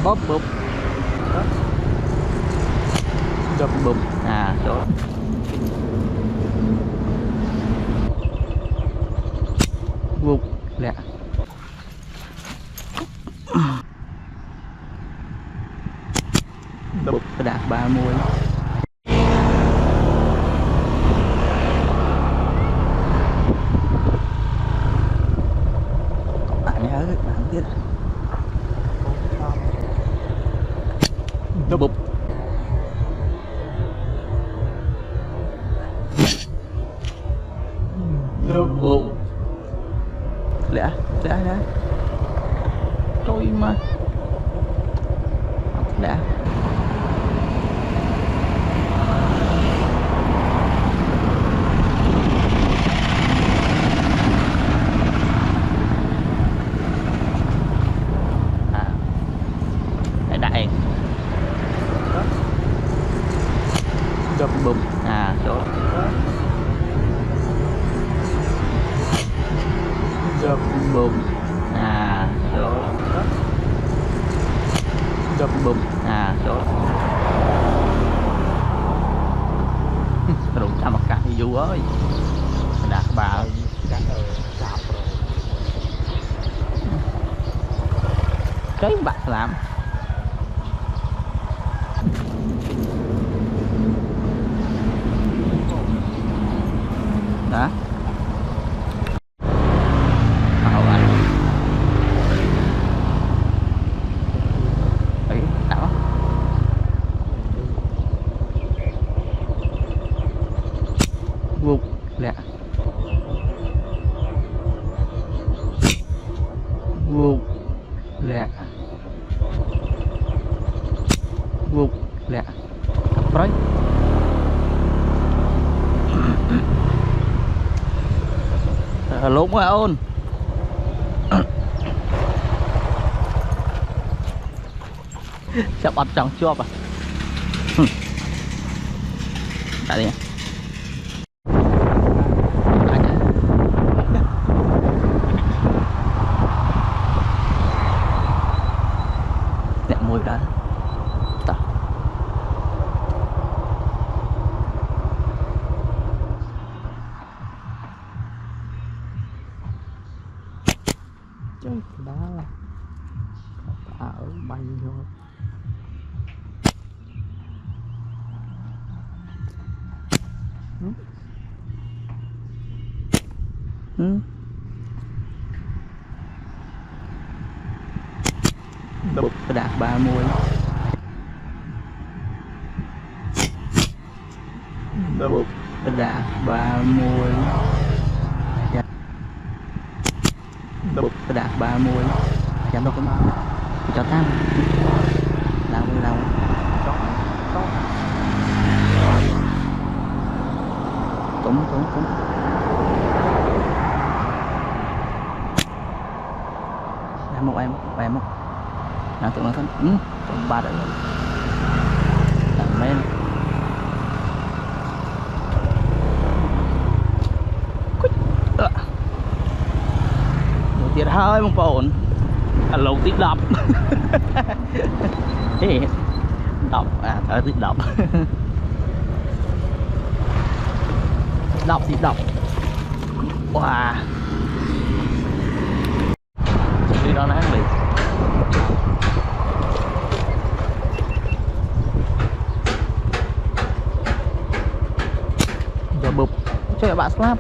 bóp bụp đập bụp chỗ bụp lẹ bụp đạp 30 bạn nhớ bạn biết bụp bụp lẹ tôi mà lẹ đại đập bụp chỗ đập bụp chỗ đập bụp chỗ rụng ra một cái dù ơi đạt bà cái bạn làm đó vụt lẹ vụt lẹ vụt lẹ rồi lốm quá ôn sắp bắt trong chóp à tại đi mùi đó ta chơi đá là ở bay thôi bụp đạp 30 bụp đạp 30 bụp đạp 30 chẳng đâu có cho tham đâu cũng em một nào tụi nó thân ba đấy men một tiệt hơi một ổn lâu tiếp đập đập thở tiếp đập đập tiếp đập wow đi đó nát liền giờ bụp chơi bạn snap